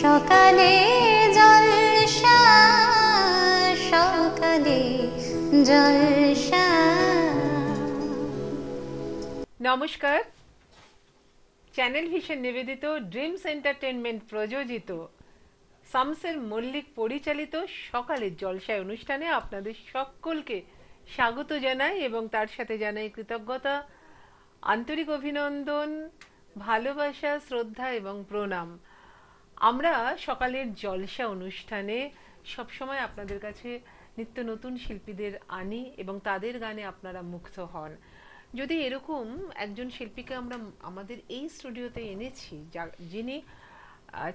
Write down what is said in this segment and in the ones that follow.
সকালে জলসা, সকালে জলসা। নমস্কার, চ্যানেল ভিশন নিবেদিত, ড্রিমস এন্টারটেনমেন্ট প্রযোজিত, শামসের মল্লিক পরিচালিত সকালের জলসায় অনুষ্ঠানে আপনাদের সকলকে স্বাগত জানাই এবং তার সাথে জানাই কৃতজ্ঞতা, আন্তরিক অভিনন্দন, ভালোবাসা, শ্রদ্ধা এবং প্রণাম। আমরা সকালের জলসা অনুষ্ঠানে সবসময় আপনাদের কাছে নিত্য নতুন শিল্পীদের আনি এবং তাদের গানে আপনারা মুগ্ধ হন। যদি এরকম একজন শিল্পীকে আমরা আমাদের এই স্টুডিওতে এনেছি, যিনি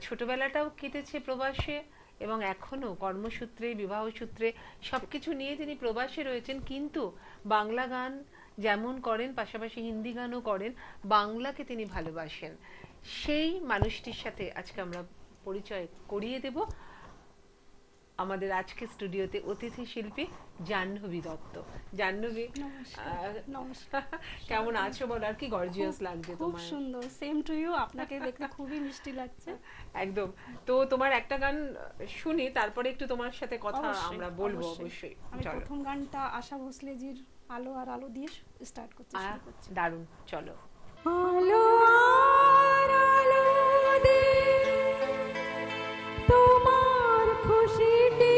ছোটবেলাটাও কেটেছে প্রবাসে এবং এখনো কর্মসূত্রে, বিবাহ সূত্রে সবকিছু নিয়ে তিনি প্রবাসে রয়েছেন, কিন্তু বাংলা গান যেমন করেন পাশাপাশি হিন্দি গানও করেন, বাংলাকে তিনি ভালোবাসেন। সেই মানুষটির সাথে আজকে আমরা পরিচয় করিয়ে দেব। আমাদের আজকে স্টুডিওতে অতিথি শিল্পী জাহ্নবী দত্ত। জাহ্নবী, নমস্কার। কেমন আছো বল? আর কি গর্জিয়াস লাগছে তোমার। খুব সুন্দর। Same to you. আপনাকে দেখতে খুবই মিষ্টি লাগছে। একদম। তো তোমার একটা গান শুনি, তারপরে একটু তোমার সাথে কথা আমরা বলবো। অবশ্যই। আমি প্রথম গানটা আশা ভোসলেজির আলো আর আলো দিয়ে স্টার্ট করতে শুরু করছি। দারুণ, চলো। আলো আর আলো দে তোমার খুশিটি,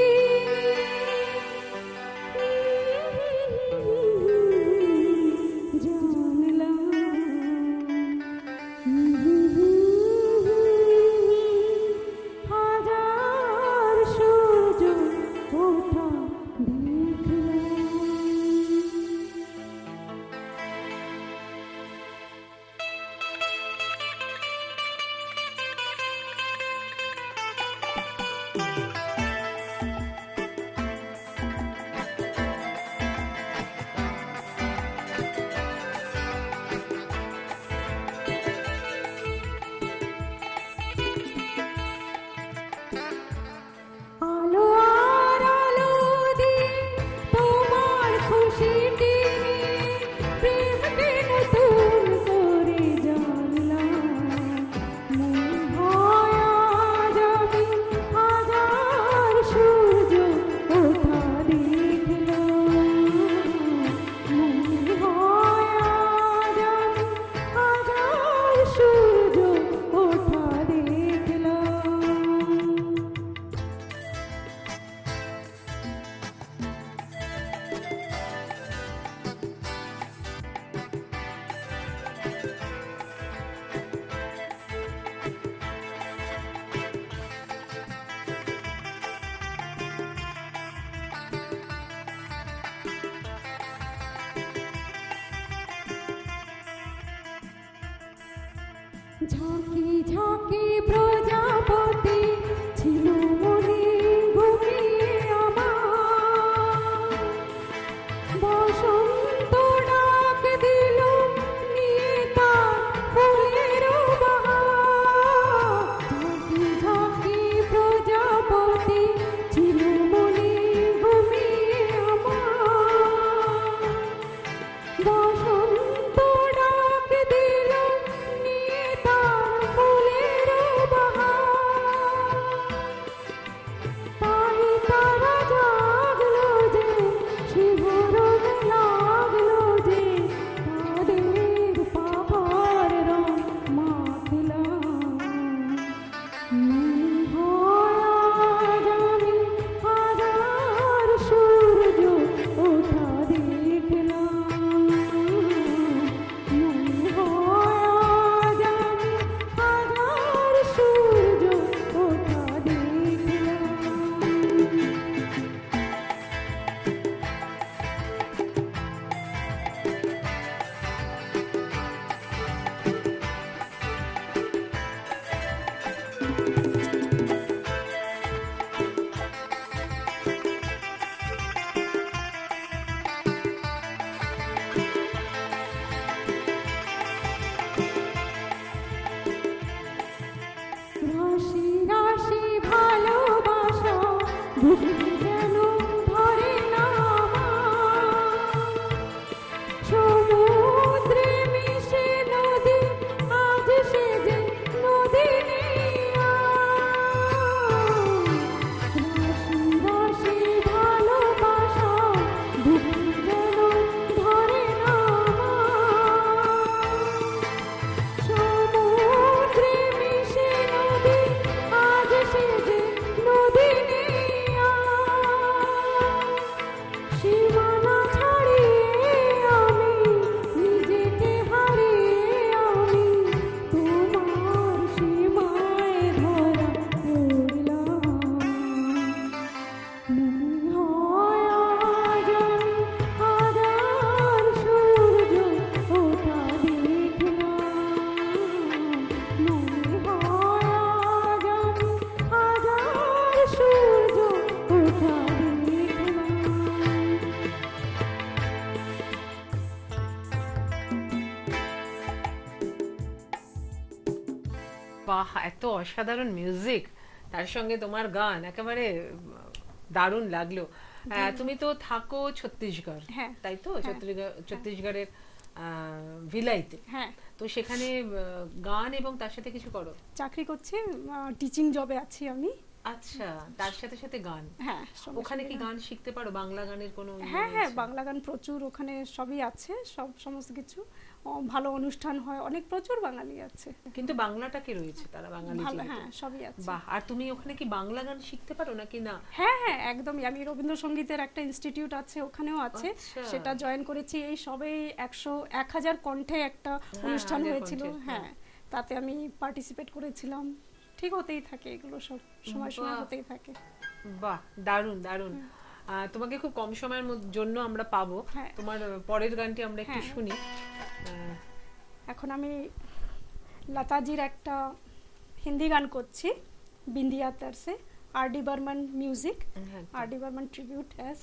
ঝাঁকি ঝাঁকি প্রজাপতি ছিল মনে ঘুমিয়ে আমার, বসন্ত ডাক দিল নিয়ে তার ফুলের বাহার। ঝাঁকি ঝাঁকি প্রজাপতি ছিল মনে ঘুমিয়ে আমার, বসন্ত ডাক দিল নিয়ে তার ফুলের বাহার। তাই তারা জাগলো যে, শিহরণ লাগলো যে, তাদের পাহাড় রং মাখলাম। হয় আজ আমি হাজার সূর্য ওঠা দেখলাম। হয় আজ আমি হাজার সূর্য ওঠা দেখলাম। রাশি রাশি ভালোবাসা বুকে যেন ধরে না আমার, সমুদ্রে মিশে নদী আজ সে যে নদী নেই আর। এত অসাধারণ মিউজিক, তার সঙ্গে তোমার গান একেবারে দারুণ লাগলো। তুমি তো থাকো ছত্তিশগড়, হ্যাঁ, তাই তো? হ্যাঁ, ছত্তিশগড়ের ভিলাইতে। হ্যাঁ, তো সেখানে গান এবং তার সাথে কিছু করো? চাকরি করছি, টিচিং জবে আছি আমি। আচ্ছা, তার সাথে সাথে গান। হ্যাঁ, সঙ্গে ওখানে সঙ্গে কি গান শিখতে পারো? বাংলা গানের কোনো হ্যাঁ, হ্যাঁ, বাংলা গান প্রচুর ওখানে সবই আছে, সমস্ত কিছু। ভালো অনুষ্ঠান হয়, অনেক প্রচুর বাঙালি আছে। কিন্তু বাংলাটাকে রয়েছে, তারা বাঙালি ভালো, যেহেতু। হ্যাঁ, সবই আছে। বাহ, আর তুমি ওখানে কি বাংলা গান শিখতে পারো নাকি না? হ্যাঁ, হ্যাঁ, একদমই। আমি রবীন্দ্রসঙ্গীতের একটা ইনস্টিটিউট আছে, ওখানেও আছে। আচ্ছা। সেটা জয়েন করেছি এই সবে 1000 কণ্ঠে একটা অনুষ্ঠান 1000 হয়েছিল। কণ্ঠে, হ্যাঁ, তাতে আমি পার্টিসিপেট করেছিলাম। ঠিক হতেই থাকে এগুলো, সব সময় সময় বাহ। হতেই থাকে। বাহ, দারুণ দারুণ। তোমাকে খুব কম সময়ের জন্য আমরা পাবো। হ্যাঁ। তোমার পরের গানটি আমরা একটু হ্যাঁ। শুনি। এখন আমি লতাজির একটা হিন্দি গান করছি, বিন্দিয়া তারসে, আর ডি বর্মন মিউজিক, হ্যাঁ। আর ডি বর্মন ট্রিবিউট অ্যাজ।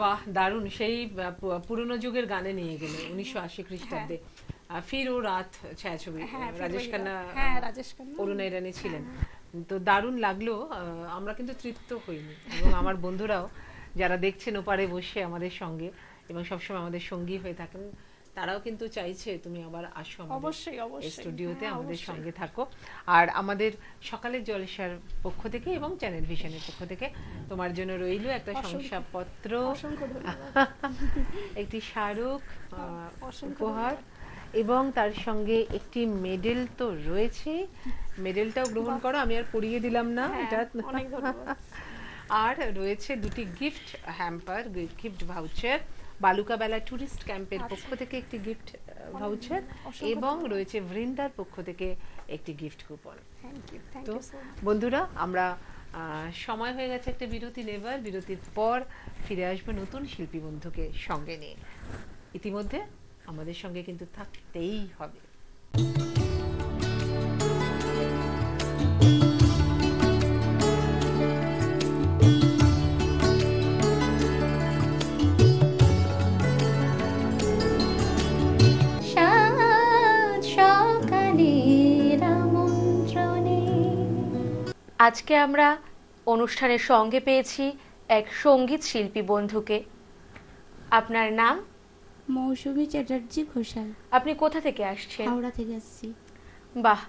বাহ, দারুণ। সেই পুরনো যুগের গানে নিয়ে গেলে 1980 খ্রিস্টাব্দে ফির ও রাত ছায়াছবি, হ্যাঁ, রাজেশ খান্না, হ্যাঁ, রাজেশ খান্না, অরুণা ইরানি ছিলেন। তো দারুণ লাগলো। আমরা কিন্তু তৃপ্ত হইনি, এবং আমার বন্ধুরাও যারা দেখছেন ওপারে বসে আমাদের সঙ্গে এবং সবসময় আমাদের সঙ্গী হয়ে থাকেন, তারাও কিন্তু চাইছে তুমি আবার আসো অবশ্যই অবশ্যই স্টুডিওতে, হ্যাঁ, আমাদের অবশ্যই। সঙ্গে থাকো। আর আমাদের সকালের জলসার পক্ষ থেকে এবং চ্যানেল ভিশনের পক্ষ থেকে তোমার জন্য রইল একটা শংসাপত্র, অসংখ্য ধন্যবাদ। একটি স্মারক অসংখ্য উপহার, এবং তার সঙ্গে একটি মেডেল তো রয়েছে, মেডেলটাও গ্রহণ করো, আমি আর পরিয়ে দিলাম না হ্যাঁ, এটা। অনেক ধন্যবাদ। আর রয়েছে দুটি গিফট হ্যাম্পার, গিফট ভাউচার, বালুকা বেলা টুরিস্ট ক্যাম্পের আচ্ছা। পক্ষ থেকে একটি গিফট ভাউচার, অসংখ্য এবং ধন্যবাদ। রয়েছে বৃন্দার পক্ষ থেকে একটি গিফট কুপন। থ্যাংক ইউ তো সো মাচ। বন্ধুরা, আমরা সময় হয়ে গেছে একটা বিরতি নেবার, বিরতির পর ফিরে আসবো নতুন শিল্পী বন্ধুকে সঙ্গে নিয়ে। ইতিমধ্যে আমাদের সঙ্গে কিন্তু থাকতেই হবে। সাত সকালের আমন্ত্রণে। আজকে আমরা অনুষ্ঠানের সঙ্গে পেয়েছি এক সঙ্গীত শিল্পী বন্ধুকে। আপনার নাম? মৌসুমী চ্যাটার্জি ঘোষাল, আপনি কোথা থেকে আসছেন? হাওড়া থেকে আসছি। বাহ,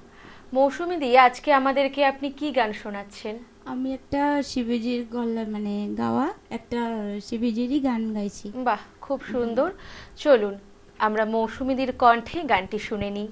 মৌসুমী দি, আজকে আমাদেরকে আপনি কি গান শোনাচ্ছেন? আমি একটা শিবজির গলা মানে গাওয়া একটা শিবজিরই গান গাইছি। বাহ, খুব সুন্দর। চলুন আমরা মৌসুমীদির কণ্ঠে গানটি শুনে নিই।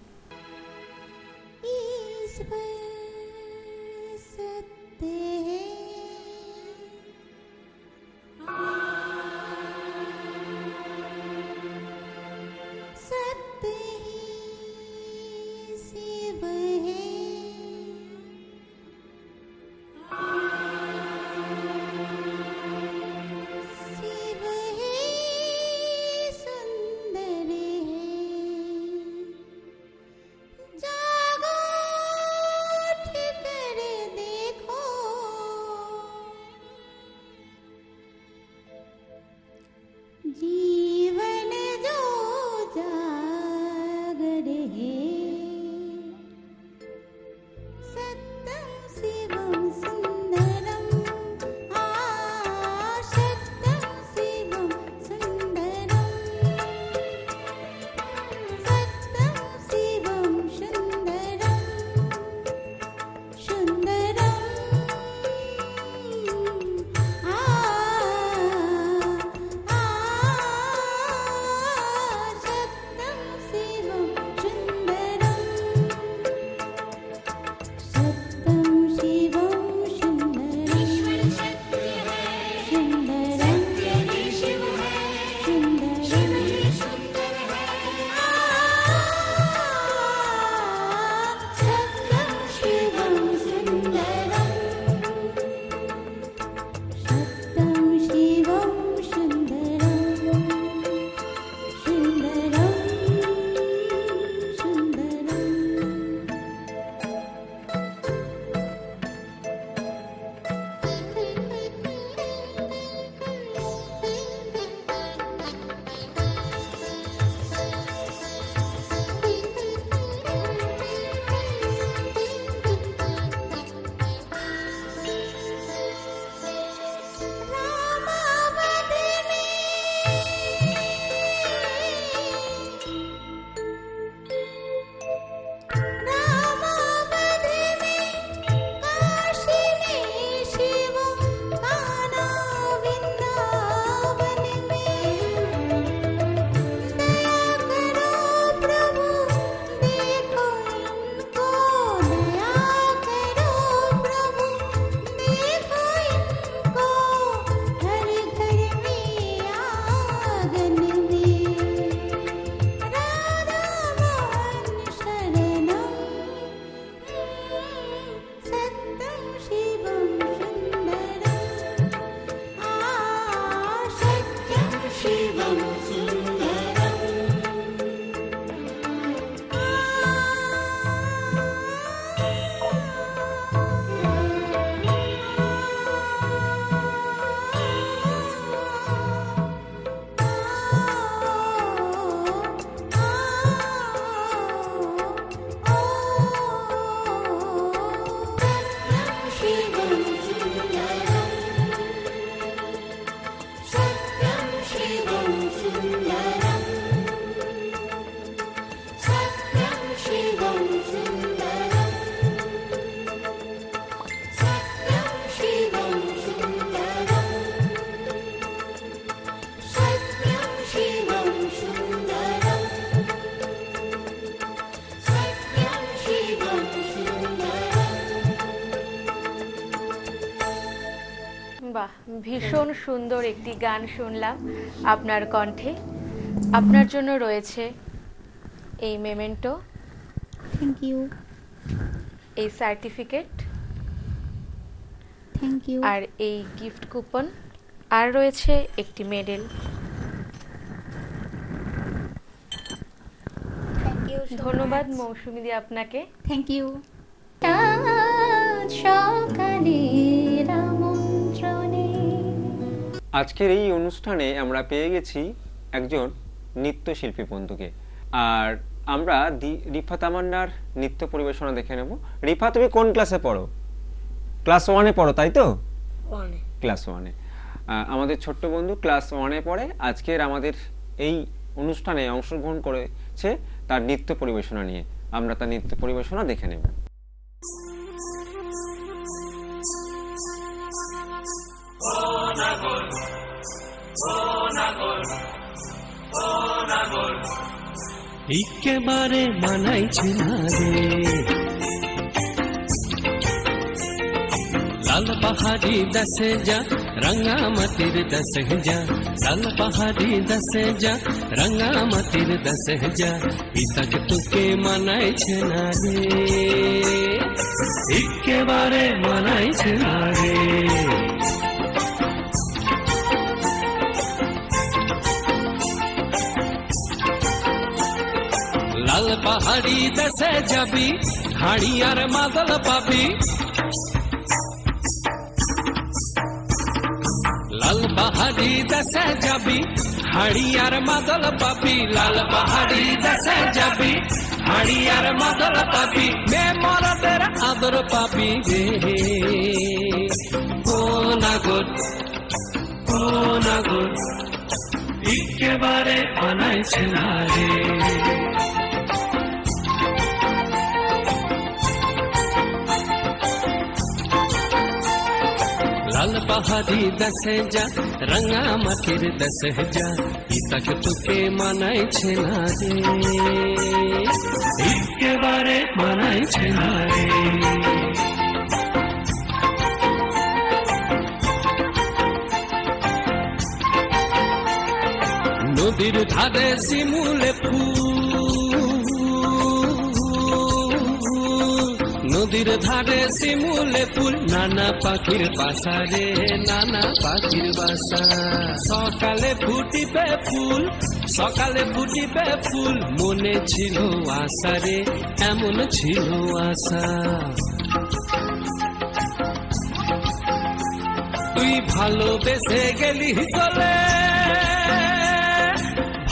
जीवन जो जागर है सत्यम शिवम सुंदरम सत्यम शिवम सुंदरम सत्यम शिवम सुंदरम सुंदरम বাহ, ভীষণ সুন্দর একটি গান শুনলাম আপনার কণ্ঠে। আপনার জন্য রয়েছে এই মেমেন্টো, থ্যাংক ইউ। এই সার্টিফিকেট থ্যাংক ইউ। আর এই গিফট কুপন, আর রয়েছে একটি মেডেল। Thank you. ধন্যবাদ মৌসুমীদি আপনাকে। Thank you. সাত সকালের আমন্ত্রণে। আজকের এই অনুষ্ঠানে আমরা পেয়ে গেছি একজন নৃত্যশিল্পী বন্ধুকে, আর আমরা রিফা তামান্নার নৃত্য পরিবেশনা দেখে নেব। রিফা, তুমি কোন ক্লাসে পড়ো? ক্লাস 1-এ পড়ো, তাই তো? ক্লাস 1-এ। আমাদের ছোট্ট বন্ধু ক্লাস 1-এ পড়ে। আজকের আমাদের এই অনুষ্ঠানে অংশগ্রহণ করেছে তার নৃত্য পরিবেশনা নিয়ে। আমরা তার নৃত্য পরিবেশনা দেখে নেব। একেবারে মানাইছে না রে, লাল পাহাড়ি দশে যা রঙ্গামতির দশে যা, লাল পাহাড়ি দশে যা রঙ্গামতির দশে যা, ইতক তোকে মানাইছে না রে, একেবারে মানাইছে না রে। লাল পাহাড়ি দেশে যাবি, হাড়ি আর মাদল পাবি, লাল পাহাড়ি দেশে যাবি, হাড়ি আর মাদল পাবি, লাল পাহাড়ি দেশে যাবি, হাড়ি আর মাদল পাবি, মে মরদের আদর পাবি রে, ও নাগর ও নাগর, একেবারে মানাইছে না রে। लाल पहाड़ी दसे जा रंगामतिर दसे जा, इतक तुके मानाई छे ना रे, एकेबारे मानाई छे ना रे। नदीर धारे शिमुले फूल, নদীর ধারে শিমুলে ফুল, নানা পাখির বাসা রে, নানা পাখির বাসা, সকালে ফুটিবে ফুল, সকালে ফুটিবে ফুল, মনে ছিল আশা রে, এমন ছিল আশা, তুই ভালোবেসে গেলি চলে,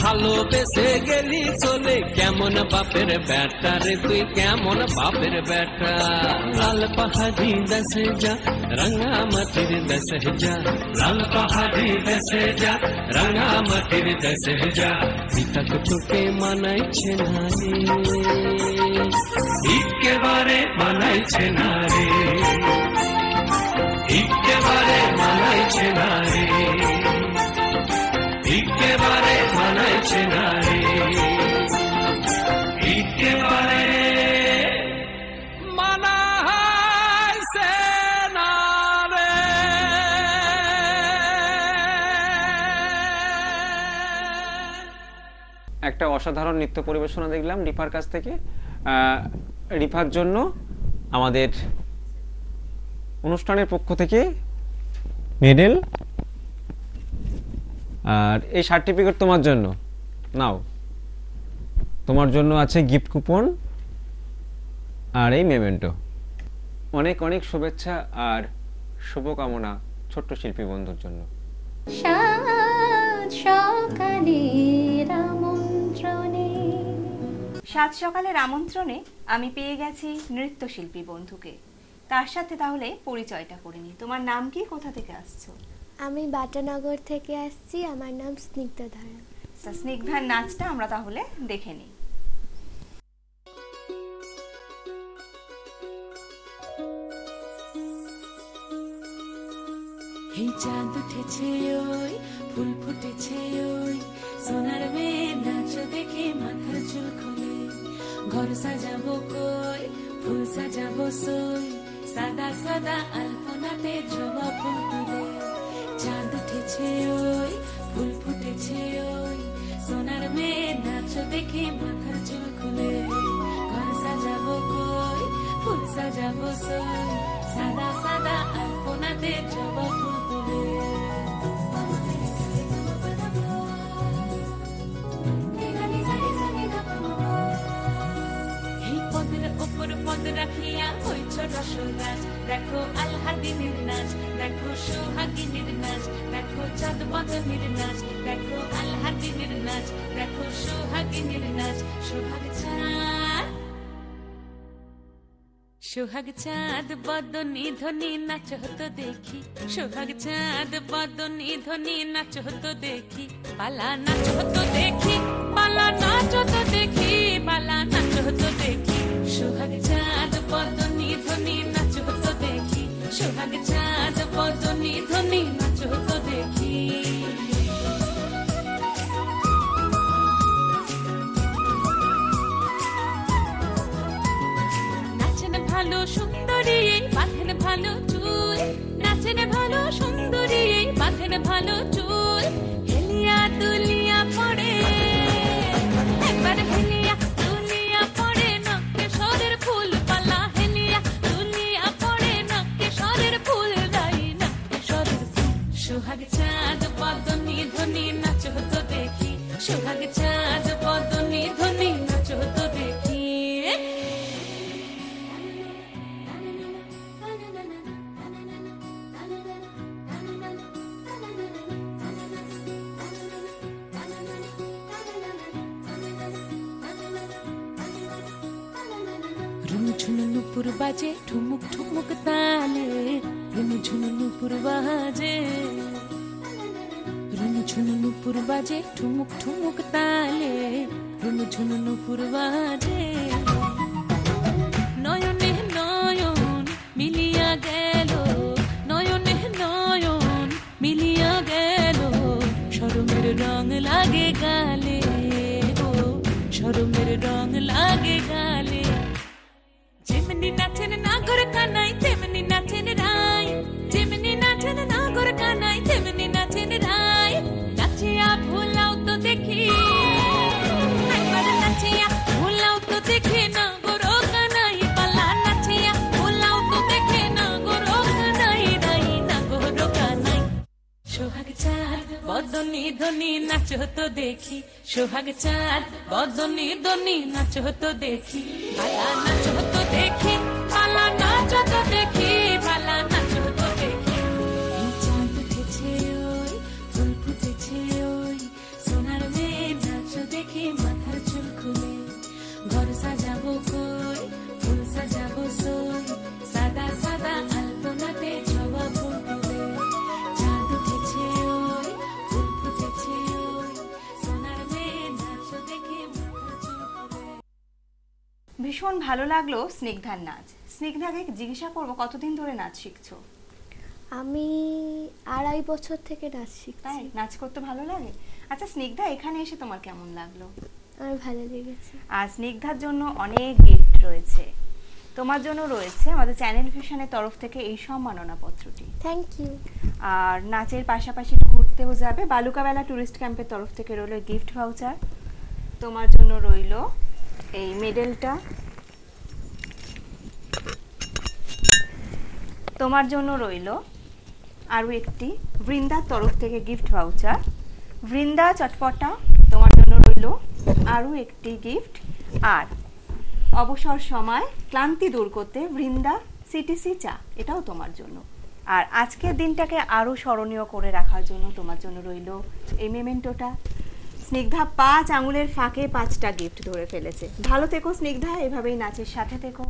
ভালোবেসে গেলি চলে, কেমন বাপের বেটা রে তুই, কেমন বাপের বেটা। লাল পাহাড়ি দশে যা রঙ্গামতির দশে যা, লাল পাহাড়ি দশে যা রঙ্গামতির দশে যা, ইতক তোকে মানাইছে না রে, একেবারে মানাইছে না রে, একেবারে মানাইছে না রে, একেবারে মানাইছে না রে, একেবারে মানাইছে না রে। একটা অসাধারণ নৃত্য পরিবেশনা দেখলাম রিফার কাছ থেকে। রিফার জন্য আমাদের অনুষ্ঠানের পক্ষ থেকে মেডেল আর এই সার্টিফিকেট তোমার জন্য নাও। তোমার জন্য আছে গিফট কুপন আর এই মেমেন্টো। অনেক অনেক শুভেচ্ছা আর শুভকামনা ছোট্ট শিল্পী বন্ধুর জন্য। সাত সকালের আমন্ত্রণে। সাত সকালের আমন্ত্রণে আমি পেয়ে গেছি নৃত্যশিল্পী বন্ধুকে। তার সাথে তাহলে পরিচয়টা করে নিই। তোমার নাম কি, কোথা থেকে আসছো? আমি বাটানগর থেকে আসছি, আমার নাম স্নিগ্ধাধারা। স্নিগ্ধার নাচটা আমরা তাহলে দেখে নিই। এই চাঁদ উঠেছে ওই, ফুল ফুটেছে ওই, সোনার মেয়ে নাচ দেখে মাথার চুল খোলে, ঘর সাজাবো কই, ফুল সাজাবো সই, সাদা সাদা আলপনাতে জবা ফুল তুলে, ফুটেছে ওই ফুল ফুটেছে ওই সোনার মেয়ে নাচ দেখে মাথার চুল খুলে ঘর সাজাবো কই ফুল সাজাবো সই সাদা সাদা আলপনাতে জবা ফুল তুলে এই পদের ওপর পদ রাখিয়া হইছ রসরাজ দেখো আলহাদিনের নাচ দেখো সোহাগিনীর নাচ দেখো চাঁদ বদনের নাচ দেখো আলহাদিনের নাচ দেখো সোহাগিনীর নাচ সোহাগ চাঁদ বদনী ধ্বনি নাচ হতো দেখি সোহাগ চাঁদ বদনী ধ্বনি নাচ হতো দেখি পালা নাচ হতো দেখি পালা নাচ হতো দেখি পালা নাচ হতো দেখি সোহাগ চাঁদ বদনী ধ্বনি নাচ হতো দেখি সোহাগ চাঁদ বদনী ধ্বনি নাচ হতো দেখি ভালো সুন্দরী বাঁধেন ভালো চুল নাচেন ভালো সুন্দরী বাঁধেন ভালো চুল হেলিয়া দুলিয়া পড়ে একবার হেলিয়া দুলিয়া পড়ে নকে সরের ফুল পালা হেলিয়া দুলিয়া পড়ে নকে সরের ফুল দাই নকে সরের ফুল সোহাগ চাঁদ বদনী ধ্বনি নাচ হতো দেখি সোহাগ চাঁদ বদনী ধ্বনি নাচ হতো দেখি ঝুনু নুপুর বাজে ঠুমুক ঠুমুক তালে রুনু ঝুনু নুপুর বাজে রুনু ঝুনু নুপুর বাজে ঠুমুক ঠুমুক তালে রুনু ঝুনু নুপুর বাজে নয়নে নয়ন মিলিয়া গেল নয়নে নয়ন মিলিয়া গেল শরমের রং লাগে গালে ও শরমের রং লাগে গালে যেমনি নাচেন নাগর কানাই তেমনি নাচেন রাই যেমনি নাচেন নাগর কানাই তেমনি নাচেন রাই নাচিয়া ভুলাও তো দেখি একবার নাচিয়া ভুলাও তো দেখি নাগর কানাই পালা নাচিয়া ভুলাও তো দেখি নাগর কানাই রাই নাগর কানাই সোহাগ চাঁদ বদনী ধ্বনি নাচ হতো দেখি সোহাগ চাঁদ বদনী ধ্বনি নাচ হতো দেখি পালা নাচ হতো দেখি পালা নাচ হতো দেখি পালা নাচ হতো দেখি চাঁদ উঠেছে ওই ফুল ফুটেছে ওই সোনার মেয়ে নাচ দেখি মাথার চুল খুলে ঘর সাজাবো কই ফুল সাজাবো সই সাদা সাদা আলপনাতে জবা ফুল তুলে চাঁদ উঠেছে ওই ফুল ফুটেছে ওই সোনার মেয়ে নাচ দেখি মাথার চুল খুলে। ভীষণ ভালো লাগলো স্নিগ্ধার নাচ। স্নিগ্ধাকে জিজ্ঞাসা করবো কতদিন ধরে নাচ শিখছো? আমি 2.5 বছর থেকে নাচ শিখছি। তাই নাচ করতে ভালো লাগে? আচ্ছা স্নিগ্ধা, এখানে এসে তোমার কেমন লাগলো? আমার ভালো লেগেছে। আর স্নিগ্ধার জন্য অনেক গিফট রয়েছে, তোমার জন্য রয়েছে আমাদের চ্যানেল ভিশনের তরফ থেকে এই সম্মাননা পত্রটি। Thank you. আর নাচের পাশাপাশি ঘুরতেও যাবে, বালুকাবেলা টুরিস্ট ক্যাম্পের তরফ থেকে রইল গিফট ভাউচার। তোমার জন্য রইল এই মেডেলটা, তোমার জন্য রইল আরও একটি বৃন্দার তরফ থেকে গিফট ভাউচার। বৃন্দা চটপটা তোমার জন্য রইল আরও একটি গিফট। আর অবসর সময় ক্লান্তি দূর করতে বৃন্দা সিটিসি চা, এটাও তোমার জন্য। আর আজকের দিনটাকে আরও স্মরণীয় করে রাখার জন্য তোমার জন্য রইল এই মেমেন্টোটা। স্নিগ্ধা 5 আঙুলের ফাঁকে 5টা গিফট ধরে ফেলেছে। ভালো থেকো স্নিগ্ধা, এভাবেই নাচের সাথে থেকো।